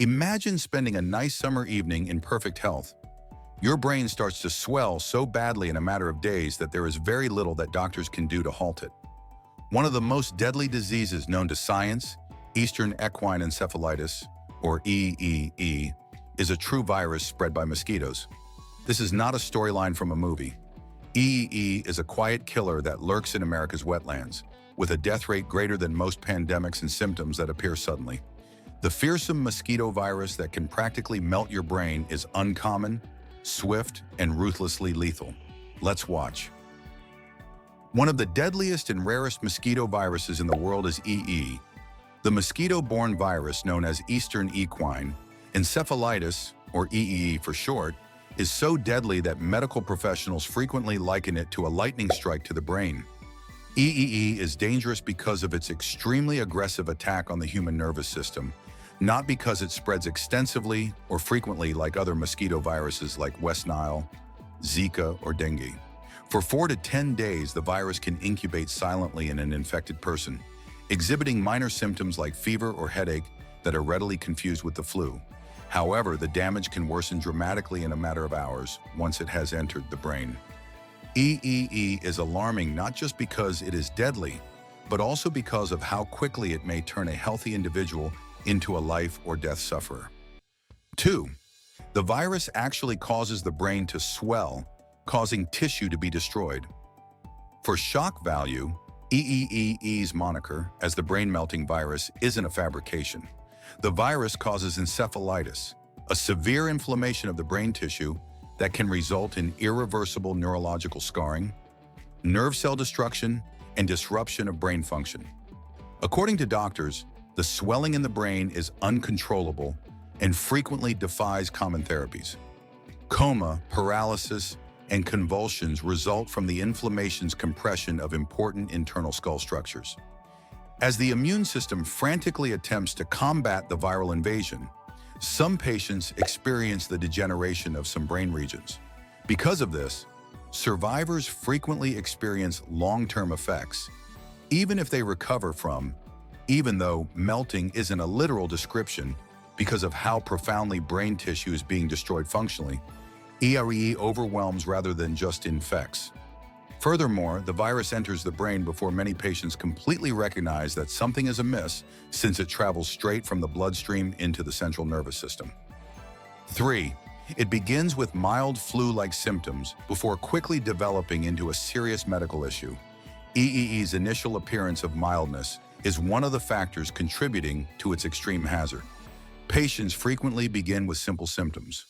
Imagine spending a nice summer evening in perfect health. Your brain starts to swell so badly in a matter of days that there is very little that doctors can do to halt it. One of the most deadly diseases known to science, Eastern Equine Encephalitis, or EEE, is a true virus spread by mosquitoes. This is not a storyline from a movie. EEE is a quiet killer that lurks in America's wetlands, with a death rate greater than most pandemics and symptoms that appear suddenly. The fearsome mosquito virus that can practically melt your brain is uncommon, swift, and ruthlessly lethal. Let's watch. One of the deadliest and rarest mosquito viruses in the world is EE. The mosquito-borne virus, known as Eastern Equine Encephalitis, or EEE for short, is so deadly that medical professionals frequently liken it to a lightning strike to the brain. EEE is dangerous because of its extremely aggressive attack on the human nervous system, not because it spreads extensively or frequently like other mosquito viruses like West Nile, Zika, or dengue. For 4 to 10 days, the virus can incubate silently in an infected person, exhibiting minor symptoms like fever or headache that are readily confused with the flu. However, the damage can worsen dramatically in a matter of hours once it has entered the brain. EEE is alarming not just because it is deadly, but also because of how quickly it may turn a healthy individual into a life or death sufferer. 2. The virus actually causes the brain to swell, causing tissue to be destroyed. For shock value, EEE's moniker as the brain-melting virus isn't a fabrication. The virus causes encephalitis, a severe inflammation of the brain tissue that can result in irreversible neurological scarring, nerve cell destruction, and disruption of brain function. According to doctors, the swelling in the brain is uncontrollable and frequently defies common therapies. Coma, paralysis, and convulsions result from the inflammation's compression of important internal skull structures. As the immune system frantically attempts to combat the viral invasion, some patients experience the degeneration of some brain regions. Because of this, survivors frequently experience long-term effects, even if they recover from, even though melting isn't a literal description because of how profoundly brain tissue is being destroyed functionally, ERE overwhelms rather than just infects. Furthermore, the virus enters the brain before many patients completely recognize that something is amiss, since it travels straight from the bloodstream into the central nervous system. 3. It begins with mild flu-like symptoms before quickly developing into a serious medical issue. EEE's initial appearance of mildness is one of the factors contributing to its extreme hazard. Patients frequently begin with simple symptoms.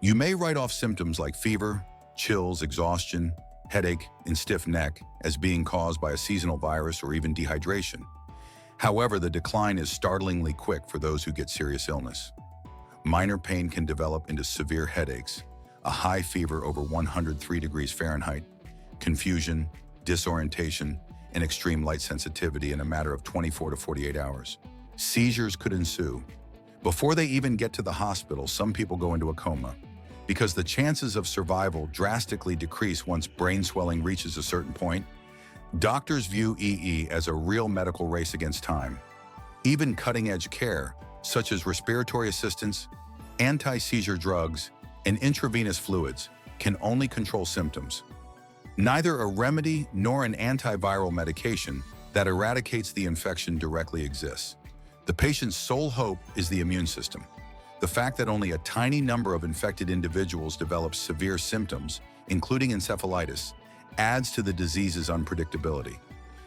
You may write off symptoms like fever, chills, exhaustion, headache, and stiff neck as being caused by a seasonal virus or even dehydration. However, the decline is startlingly quick for those who get serious illness. Minor pain can develop into severe headaches, a high fever over 103 degrees Fahrenheit, confusion, disorientation, and extreme light sensitivity in a matter of 24 to 48 hours. Seizures could ensue. Before they even get to the hospital, some people go into a coma, because the chances of survival drastically decrease once brain swelling reaches a certain point. Doctors view EE as a real medical race against time. Even cutting-edge care, such as respiratory assistance, anti-seizure drugs, and intravenous fluids, can only control symptoms. Neither a remedy nor an antiviral medication that eradicates the infection directly exists. The patient's sole hope is the immune system. The fact that only a tiny number of infected individuals develop severe symptoms, including encephalitis, adds to the disease's unpredictability.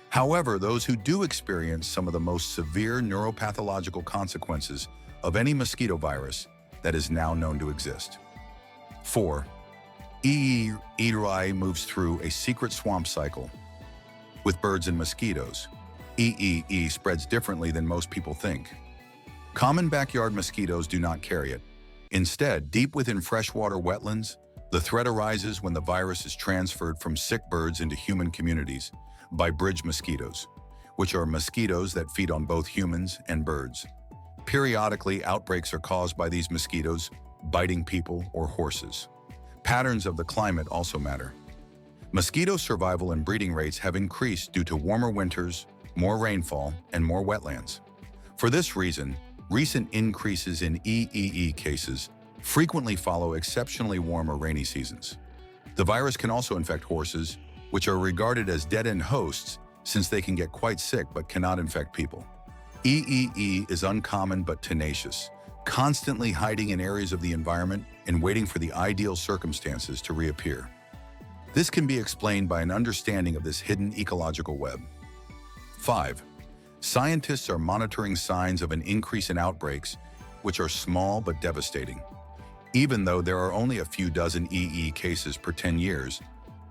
However, those who do experience some of the most severe neuropathological consequences of any mosquito virus that is now known to exist. 4. EEE moves through a secret swamp cycle. With birds and mosquitoes, EEE spreads differently than most people think. Common backyard mosquitoes do not carry it. Instead, deep within freshwater wetlands, the threat arises when the virus is transferred from sick birds into human communities by bridge mosquitoes, which are mosquitoes that feed on both humans and birds. Periodically, outbreaks are caused by these mosquitoes biting people or horses. Patterns of the climate also matter. Mosquito survival and breeding rates have increased due to warmer winters, more rainfall, and more wetlands. For this reason, Recent increases in EEE cases frequently follow exceptionally warm or rainy seasons. The virus can also infect horses, which are regarded as dead-end hosts since they can get quite sick but cannot infect people. EEE is uncommon but tenacious, constantly hiding in areas of the environment and waiting for the ideal circumstances to reappear. This can be explained by an understanding of this hidden ecological web. 5. Scientists are monitoring signs of an increase in outbreaks, which are small but devastating. Even though there are only a few dozen EE cases per 10 years,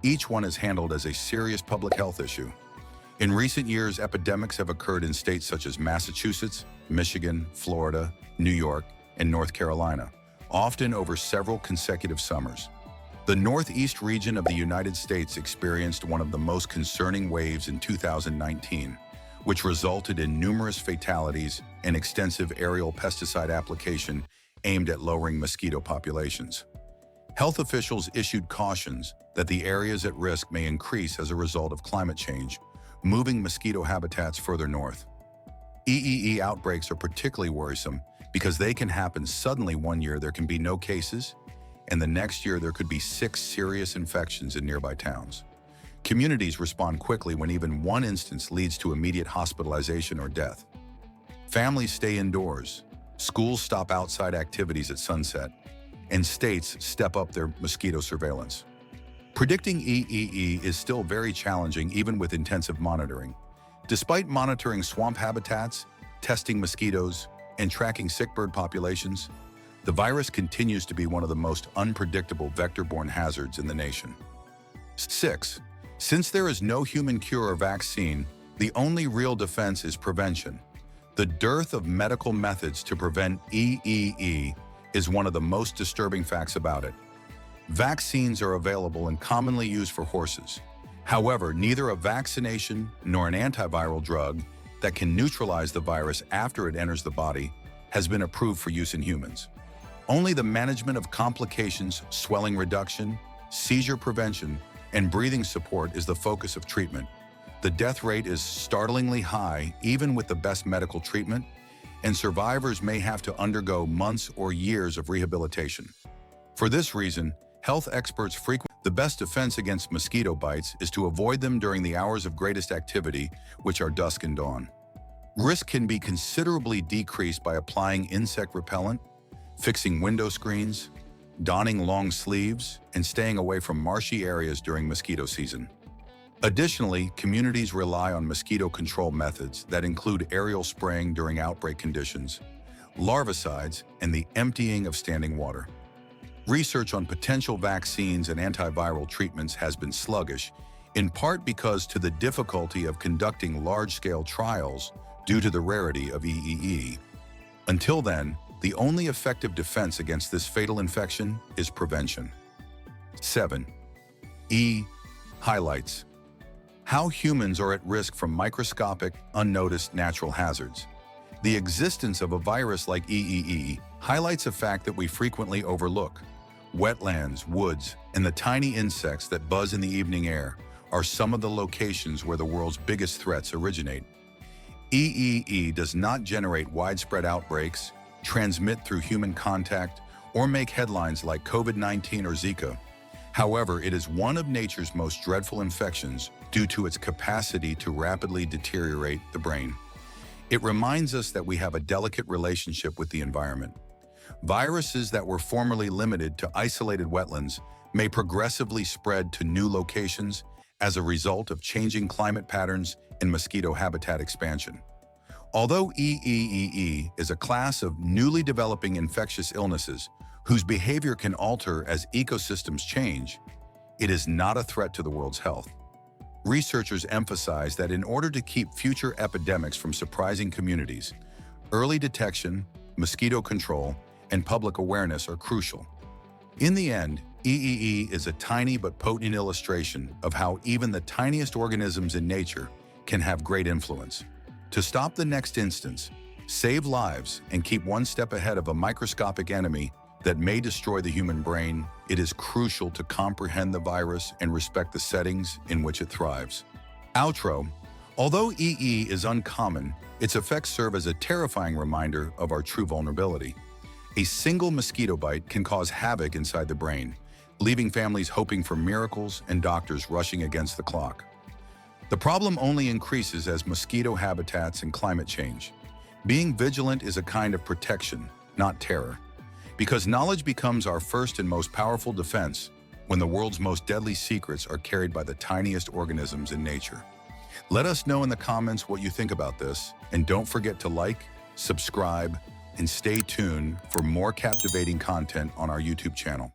each one is handled as a serious public health issue. In recent years, epidemics have occurred in states such as Massachusetts, Michigan, Florida, New York, and North Carolina, often over several consecutive summers. The Northeast region of the United States experienced one of the most concerning waves in 2019, which resulted in numerous fatalities and extensive aerial pesticide application aimed at lowering mosquito populations. Health officials issued cautions that the areas at risk may increase as a result of climate change, moving mosquito habitats further north. EEE outbreaks are particularly worrisome because they can happen suddenly. One year there can be no cases, and the next year there could be 6 serious infections in nearby towns. Communities respond quickly when even one instance leads to immediate hospitalization or death. Families stay indoors, schools stop outside activities at sunset, and states step up their mosquito surveillance. Predicting EEE is still very challenging even with intensive monitoring. Despite monitoring swamp habitats, testing mosquitoes, and tracking sick bird populations, the virus continues to be one of the most unpredictable vector-borne hazards in the nation. 6. Since there is no human cure or vaccine, the only real defense is prevention. The dearth of medical methods to prevent EEE is one of the most disturbing facts about it. Vaccines are available and commonly used for horses. However, neither a vaccination nor an antiviral drug that can neutralize the virus after it enters the body has been approved for use in humans. Only the management of complications, swelling reduction, seizure prevention, and breathing support is the focus of treatment. The death rate is startlingly high, even with the best medical treatment, and survivors may have to undergo months or years of rehabilitation. For this reason, health experts the best defense against mosquito bites is to avoid them during the hours of greatest activity, which are dusk and dawn. Risk can be considerably decreased by applying insect repellent, fixing window screens, donning long sleeves, and staying away from marshy areas during mosquito season. Additionally, communities rely on mosquito control methods that include aerial spraying during outbreak conditions, larvicides, and the emptying of standing water. Research on potential vaccines and antiviral treatments has been sluggish, in part because of the difficulty of conducting large-scale trials due to the rarity of EEE. Until then, the only effective defense against this fatal infection is prevention. 7. Highlights. How humans are at risk from microscopic, unnoticed natural hazards. The existence of a virus like EEE highlights a fact that we frequently overlook. Wetlands, woods, and the tiny insects that buzz in the evening air are some of the locations where the world's biggest threats originate. EEE does not generate widespread outbreaks, transmit through human contact, or make headlines like COVID-19 or Zika. However, it is one of nature's most dreadful infections due to its capacity to rapidly deteriorate the brain. It reminds us that we have a delicate relationship with the environment. Viruses that were formerly limited to isolated wetlands may progressively spread to new locations as a result of changing climate patterns and mosquito habitat expansion. Although EEE is a class of newly developing infectious illnesses whose behavior can alter as ecosystems change, it is not a threat to the world's health. Researchers emphasize that in order to keep future epidemics from surprising communities, early detection, mosquito control, and public awareness are crucial. In the end, EEE is a tiny but potent illustration of how even the tiniest organisms in nature can have great influence. To stop the next instance, save lives, and keep one step ahead of a microscopic enemy that may destroy the human brain, it is crucial to comprehend the virus and respect the settings in which it thrives. Outro. Although EE is uncommon, its effects serve as a terrifying reminder of our true vulnerability. A single mosquito bite can cause havoc inside the brain, leaving families hoping for miracles and doctors rushing against the clock. The problem only increases as mosquito habitats and climate change. Being vigilant is a kind of protection, not terror. Because knowledge becomes our first and most powerful defense when the world's most deadly secrets are carried by the tiniest organisms in nature. Let us know in the comments what you think about this, and don't forget to like, subscribe, and stay tuned for more captivating content on our YouTube channel.